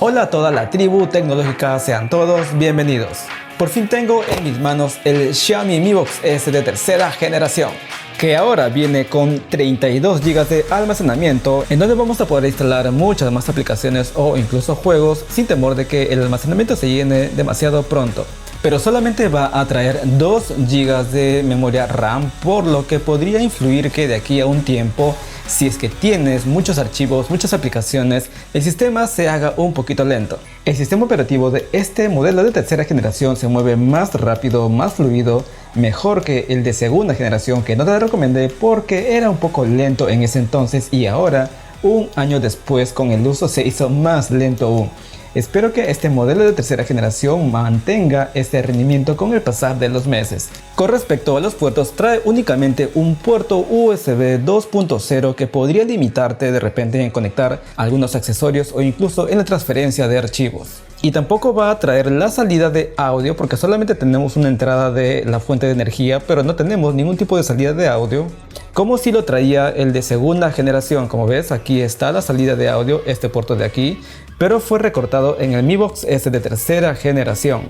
Hola a toda la tribu tecnológica, sean todos bienvenidos. Por fin tengo en mis manos el Xiaomi Mi Box S de tercera generación, que ahora viene con 32 GB de almacenamiento, en donde vamos a poder instalar muchas más aplicaciones o incluso juegos sin temor de que el almacenamiento se llene demasiado pronto. Pero solamente va a traer 2 GB de memoria RAM, por lo que podría influir que de aquí a un tiempo, si es que tienes muchos archivos, muchas aplicaciones, el sistema se haga un poquito lento. El sistema operativo de este modelo de tercera generación se mueve más rápido, más fluido, mejor que el de segunda generación, que no te lo recomendé porque era un poco lento en ese entonces, y ahora, un año después, con el uso se hizo más lento aún. Espero que este modelo de tercera generación mantenga este rendimiento con el pasar de los meses. Con respecto a los puertos, trae únicamente un puerto USB 2.0 que podría limitarte de repente en conectar algunos accesorios o incluso en la transferencia de archivos. Y tampoco va a traer la salida de audio, porque solamente tenemos una entrada de la fuente de energía, pero no tenemos ningún tipo de salida de audio, como si lo traía el de segunda generación. Como ves, aquí está la salida de audio, este puerto de aquí, pero fue recortado en el Mi Box S de tercera generación.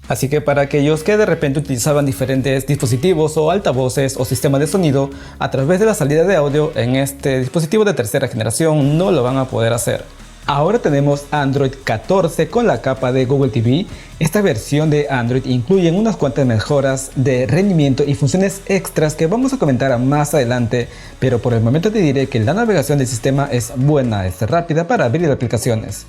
Así que para aquellos que de repente utilizaban diferentes dispositivos o altavoces o sistemas de sonido a través de la salida de audio, en este dispositivo de tercera generación no lo van a poder hacer. Ahora tenemos Android 14 con la capa de Google TV. Esta versión de Android incluye unas cuantas mejoras de rendimiento y funciones extras que vamos a comentar más adelante, pero por el momento te diré que la navegación del sistema es buena, es rápida para abrir aplicaciones.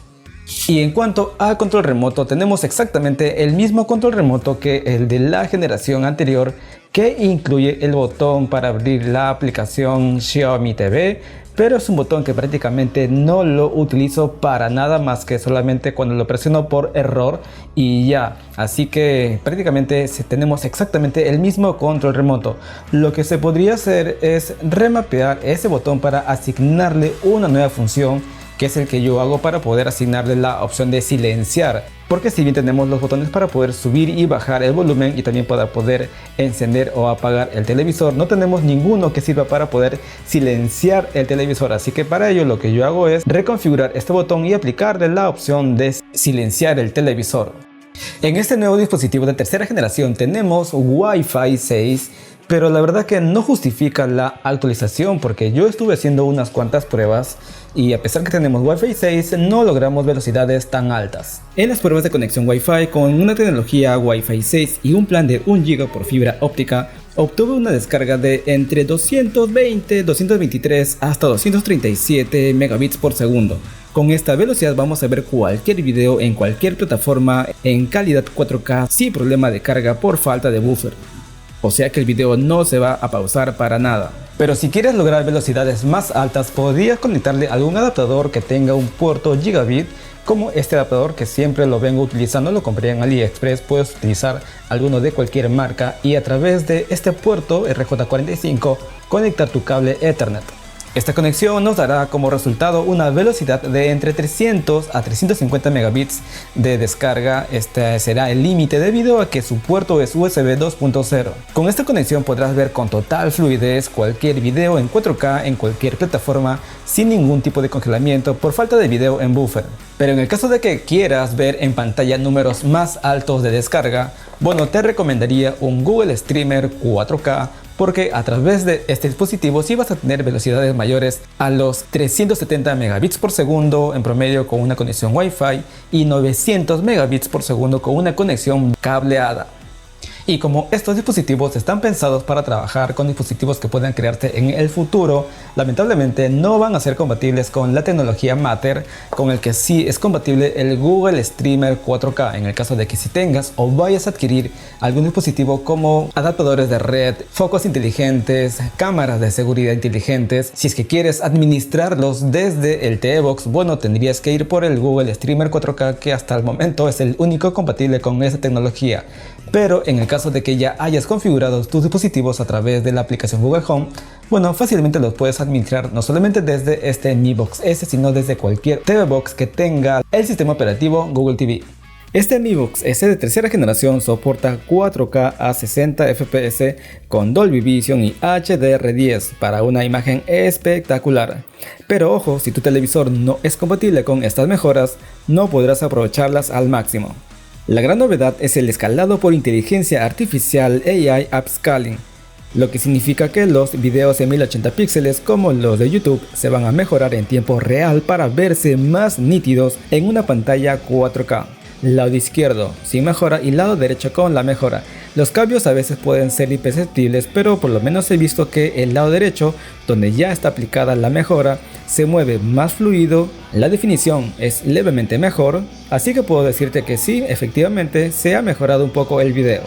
Y en cuanto a control remoto, tenemos exactamente el mismo control remoto que el de la generación anterior, que incluye el botón para abrir la aplicación Xiaomi TV, pero es un botón que prácticamente no lo utilizo para nada más que solamente cuando lo presiono por error y ya. Así que prácticamente tenemos exactamente el mismo control remoto. Lo que se podría hacer es remapear ese botón para asignarle una nueva función, que es el que yo hago para poder asignarle la opción de silenciar, porque si bien tenemos los botones para poder subir y bajar el volumen y también para poder encender o apagar el televisor, no tenemos ninguno que sirva para poder silenciar el televisor. Así que para ello lo que yo hago es reconfigurar este botón y aplicarle la opción de silenciar el televisor. En este nuevo dispositivo de tercera generación tenemos Wi-Fi 6, pero la verdad que no justifica la actualización, porque yo estuve haciendo unas cuantas pruebas y a pesar que tenemos Wi-Fi 6 no logramos velocidades tan altas. En las pruebas de conexión Wi-Fi con una tecnología Wi-Fi 6 y un plan de 1 GB por fibra óptica, obtuve una descarga de entre 220, 223 hasta 237 megabits por segundo. Con esta velocidad vamos a ver cualquier video en cualquier plataforma en calidad 4K sin problema de carga por falta de buffer. O sea que el video no se va a pausar para nada. Pero si quieres lograr velocidades más altas, podrías conectarle algún adaptador que tenga un puerto gigabit, como este adaptador que siempre lo vengo utilizando, lo compré en AliExpress. Puedes utilizar alguno de cualquier marca y a través de este puerto RJ45 conectar tu cable Ethernet. Esta conexión nos dará como resultado una velocidad de entre 300 a 350 megabits de descarga. Este será el límite debido a que su puerto es USB 2.0. Con esta conexión podrás ver con total fluidez cualquier video en 4K en cualquier plataforma sin ningún tipo de congelamiento por falta de video en buffer. Pero en el caso de que quieras ver en pantalla números más altos de descarga, bueno, te recomendaría un Google Streamer 4K, porque a través de este dispositivo sí vas a tener velocidades mayores a los 370 megabits por segundo en promedio con una conexión Wi-Fi y 900 megabits por segundo con una conexión cableada. Y como estos dispositivos están pensados para trabajar con dispositivos que puedan crearse en el futuro, lamentablemente no van a ser compatibles con la tecnología Matter, con el que sí es compatible el Google Streamer 4K, en el caso de que si tengas o vayas a adquirir algún dispositivo como adaptadores de red, focos inteligentes, cámaras de seguridad inteligentes. Si es que quieres administrarlos desde el TV Box, bueno, tendrías que ir por el Google Streamer 4K, que hasta el momento es el único compatible con esa tecnología. Pero en el caso de que ya hayas configurado tus dispositivos a través de la aplicación Google Home, bueno, fácilmente los puedes administrar no solamente desde este Mi Box S, sino desde cualquier TV Box que tenga el sistema operativo Google TV. Este Mi Box S de tercera generación soporta 4K a 60 FPS con Dolby Vision y HDR10 para una imagen espectacular. Pero ojo, si tu televisor no es compatible con estas mejoras, no podrás aprovecharlas al máximo. La gran novedad es el escalado por inteligencia artificial AI Upscaling, lo que significa que los videos en 1080 píxeles como los de YouTube se van a mejorar en tiempo real para verse más nítidos en una pantalla 4K. Lado izquierdo sin mejora y lado derecho con la mejora. Los cambios a veces pueden ser imperceptibles, pero por lo menos he visto que el lado derecho, donde ya está aplicada la mejora, se mueve más fluido, la definición es levemente mejor, así que puedo decirte que sí, efectivamente se ha mejorado un poco el video.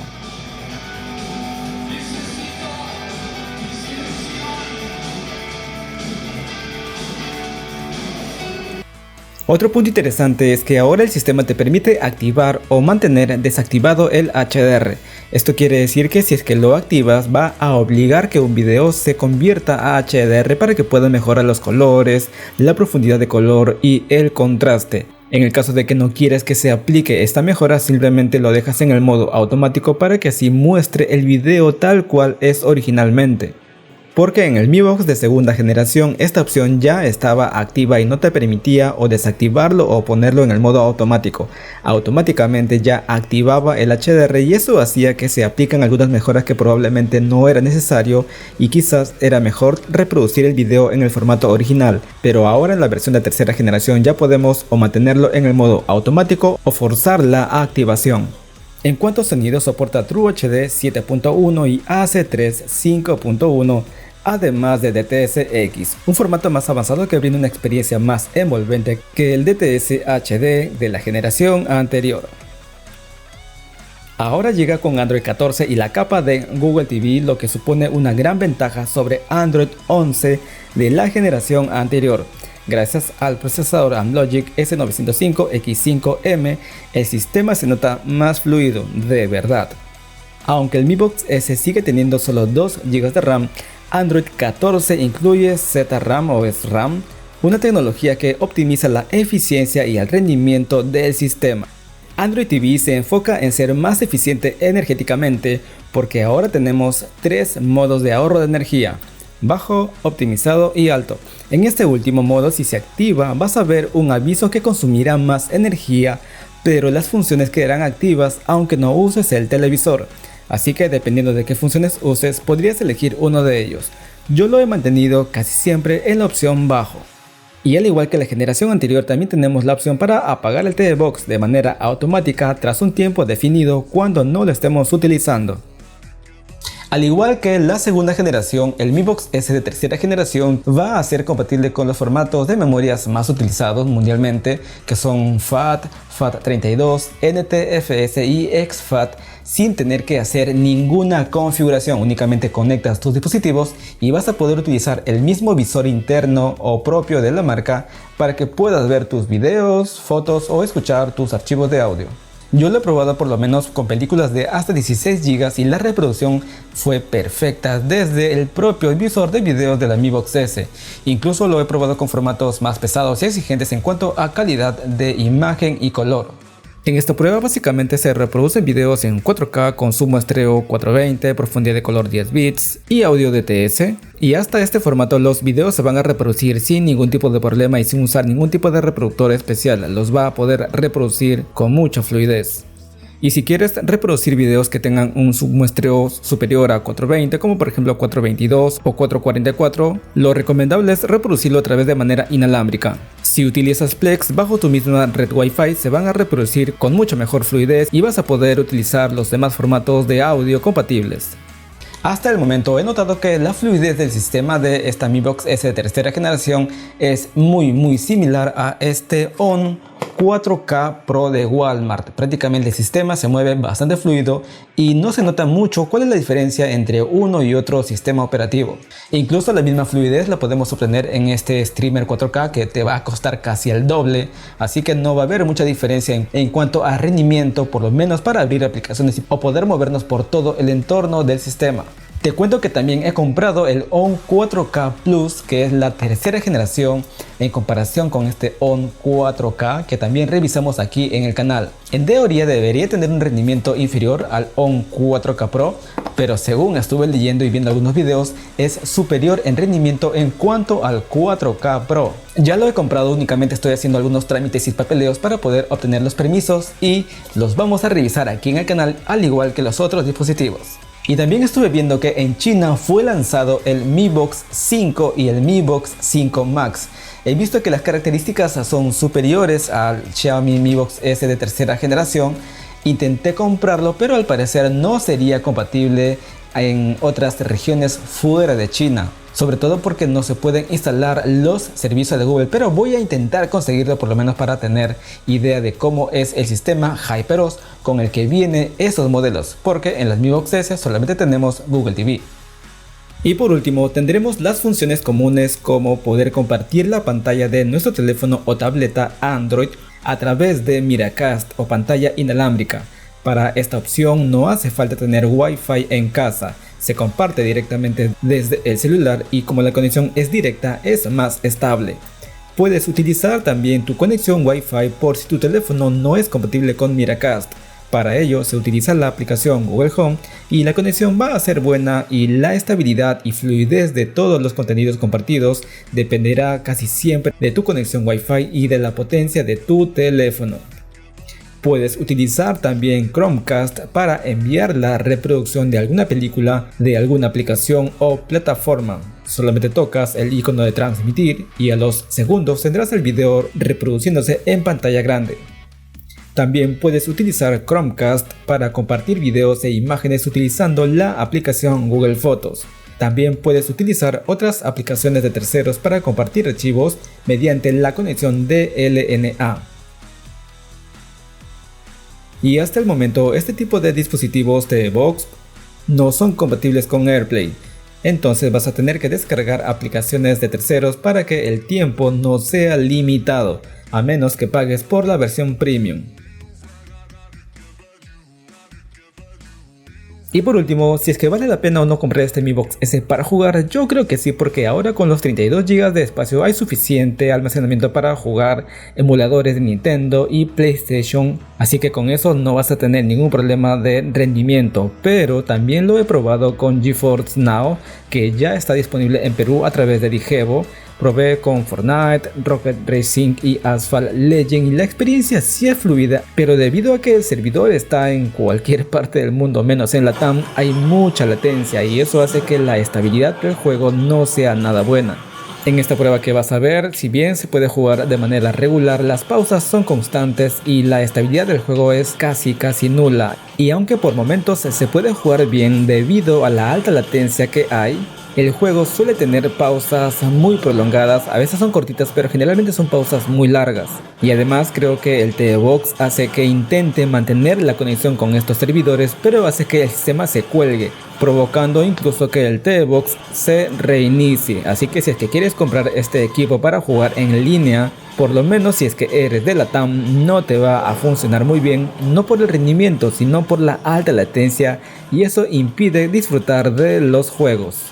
Otro punto interesante es que ahora el sistema te permite activar o mantener desactivado el HDR. Esto quiere decir que si es que lo activas va a obligar que un video se convierta a HDR para que pueda mejorar los colores, la profundidad de color y el contraste. En el caso de que no quieras que se aplique esta mejora, simplemente lo dejas en el modo automático para que así muestre el video tal cual es originalmente. Porque en el Mi Box de segunda generación esta opción ya estaba activa y no te permitía o desactivarlo o ponerlo en el modo automático. Automáticamente ya activaba el HDR y eso hacía que se aplican algunas mejoras que probablemente no era necesario y quizás era mejor reproducir el video en el formato original. Pero ahora en la versión de tercera generación ya podemos o mantenerlo en el modo automático o forzar la activación. En cuanto a sonido, soporta True HD 7.1 y AC3 5.1, además de DTS-X, un formato más avanzado que brinda una experiencia más envolvente que el DTS HD de la generación anterior. Ahora llega con Android 14 y la capa de Google TV, lo que supone una gran ventaja sobre Android 11 de la generación anterior. Gracias al procesador Amlogic S905X5M, el sistema se nota más fluido, de verdad. Aunque el Mi Box S sigue teniendo solo 2 GB de RAM, Android 14 incluye ZRAM o SRAM, una tecnología que optimiza la eficiencia y el rendimiento del sistema. Android TV se enfoca en ser más eficiente energéticamente porque ahora tenemos 3 modos de ahorro de energía: bajo, optimizado y alto. En este último modo, si se activa, vas a ver un aviso que consumirá más energía, pero las funciones quedarán activas aunque no uses el televisor. Así que dependiendo de qué funciones uses, podrías elegir uno de ellos. Yo lo he mantenido casi siempre en la opción bajo. Y al igual que la generación anterior, también tenemos la opción para apagar el TV Box de manera automática tras un tiempo definido cuando no lo estemos utilizando. Al igual que la segunda generación, el Mi Box S de tercera generación va a ser compatible con los formatos de memorias más utilizados mundialmente, que son FAT, FAT32, NTFS y exFAT, sin tener que hacer ninguna configuración. Únicamente conectas tus dispositivos y vas a poder utilizar el mismo visor interno o propio de la marca para que puedas ver tus videos, fotos o escuchar tus archivos de audio. Yo lo he probado por lo menos con películas de hasta 16 GB y la reproducción fue perfecta desde el propio visor de videos de la Mi Box S. Incluso lo he probado con formatos más pesados y exigentes en cuanto a calidad de imagen y color. En esta prueba básicamente se reproducen videos en 4K con su muestreo 420, profundidad de color 10 bits y audio DTS. Y hasta este formato los videos se van a reproducir sin ningún tipo de problema y sin usar ningún tipo de reproductor especial. Los va a poder reproducir con mucha fluidez. Y si quieres reproducir videos que tengan un submuestreo superior a 420, como por ejemplo 422 o 444, lo recomendable es reproducirlo a través de manera inalámbrica. Si utilizas Plex bajo tu misma red Wi-Fi, se van a reproducir con mucha mejor fluidez y vas a poder utilizar los demás formatos de audio compatibles. Hasta el momento he notado que la fluidez del sistema de esta Mi Box S de tercera generación es muy similar a este ON 4K Pro de Walmart. Prácticamente el sistema se mueve bastante fluido y no se nota mucho cuál es la diferencia entre uno y otro sistema operativo. Incluso la misma fluidez la podemos obtener en este streamer 4K que te va a costar casi el doble, así que no va a haber mucha diferencia en cuanto a rendimiento, por lo menos para abrir aplicaciones o poder movernos por todo el entorno del sistema. Te cuento que también he comprado el ON 4K Plus, que es la tercera generación en comparación con este ON 4K que también revisamos aquí en el canal. En teoría debería tener un rendimiento inferior al ON 4K Pro, pero según estuve leyendo y viendo algunos videos, es superior en rendimiento en cuanto al 4K Pro. Ya lo he comprado, únicamente estoy haciendo algunos trámites y papeleos para poder obtener los permisos y los vamos a revisar aquí en el canal, al igual que los otros dispositivos. Y también estuve viendo que en China fue lanzado el Mi Box 5 y el Mi Box 5 Max. He visto que las características son superiores al Xiaomi Mi Box S de tercera generación. Intenté comprarlo, pero al parecer no sería compatible en otras regiones fuera de China, sobre todo porque no se pueden instalar los servicios de Google, pero voy a intentar conseguirlo por lo menos para tener idea de cómo es el sistema HyperOS con el que vienen esos modelos, porque en las Mi Box S solamente tenemos Google TV. Y por último tendremos las funciones comunes como poder compartir la pantalla de nuestro teléfono o tableta Android a través de Miracast o pantalla inalámbrica. Para esta opción no hace falta tener Wi-Fi en casa, se comparte directamente desde el celular y como la conexión es directa es más estable. Puedes utilizar también tu conexión Wi-Fi por si tu teléfono no es compatible con Miracast. Para ello se utiliza la aplicación Google Home y la conexión va a ser buena y la estabilidad y fluidez de todos los contenidos compartidos dependerá casi siempre de tu conexión Wi-Fi y de la potencia de tu teléfono. Puedes utilizar también Chromecast para enviar la reproducción de alguna película de alguna aplicación o plataforma. Solamente tocas el icono de transmitir y a los segundos tendrás el video reproduciéndose en pantalla grande. También puedes utilizar Chromecast para compartir videos e imágenes utilizando la aplicación Google Fotos. También puedes utilizar otras aplicaciones de terceros para compartir archivos mediante la conexión DLNA. Y hasta el momento este tipo de dispositivos de Box no son compatibles con AirPlay, entonces vas a tener que descargar aplicaciones de terceros para que el tiempo no sea limitado, a menos que pagues por la versión premium. Y por último, si es que vale la pena o no comprar este Mi Box S para jugar, yo creo que sí, porque ahora con los 32 GB de espacio hay suficiente almacenamiento para jugar emuladores de Nintendo y PlayStation, así que con eso no vas a tener ningún problema de rendimiento. Pero también lo he probado con GeForce Now, que ya está disponible en Perú a través de Digevo. Probé con Fortnite, Rocket Racing y Asphalt Legend y la experiencia sí es fluida, pero debido a que el servidor está en cualquier parte del mundo menos en Latam, hay mucha latencia y eso hace que la estabilidad del juego no sea nada buena. En esta prueba que vas a ver, si bien se puede jugar de manera regular, las pausas son constantes y la estabilidad del juego es casi nula. Y aunque por momentos se puede jugar bien debido a la alta latencia que hay, el juego suele tener pausas muy prolongadas, a veces son cortitas pero generalmente son pausas muy largas. Y además creo que el TV Box hace que intente mantener la conexión con estos servidores, pero hace que el sistema se cuelgue, provocando incluso que el TV Box se reinicie. Así que si es que quieres comprar este equipo para jugar en línea, por lo menos si es que eres de Latam, no te va a funcionar muy bien, no por el rendimiento sino por la alta latencia, y eso impide disfrutar de los juegos.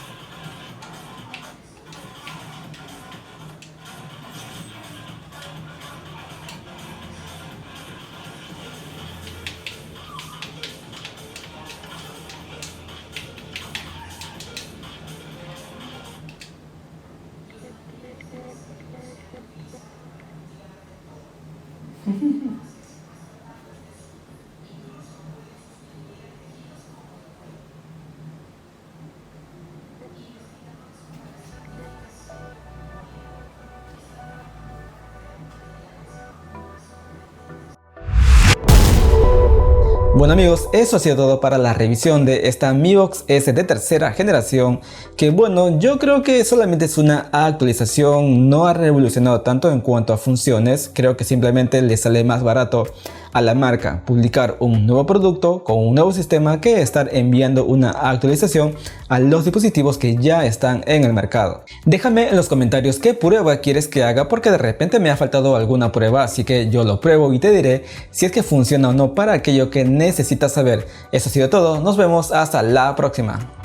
Bueno amigos, eso ha sido todo para la revisión de esta Mi Box S de tercera generación, que bueno, yo creo que solamente es una actualización, no ha revolucionado tanto en cuanto a funciones, creo que simplemente le sale más barato a la marca publicar un nuevo producto con un nuevo sistema que estar enviando una actualización a los dispositivos que ya están en el mercado. Déjame en los comentarios qué prueba quieres que haga, porque de repente me ha faltado alguna prueba, así que yo lo pruebo y te diré si es que funciona o no para aquello que necesitas saber. Eso ha sido todo, nos vemos hasta la próxima.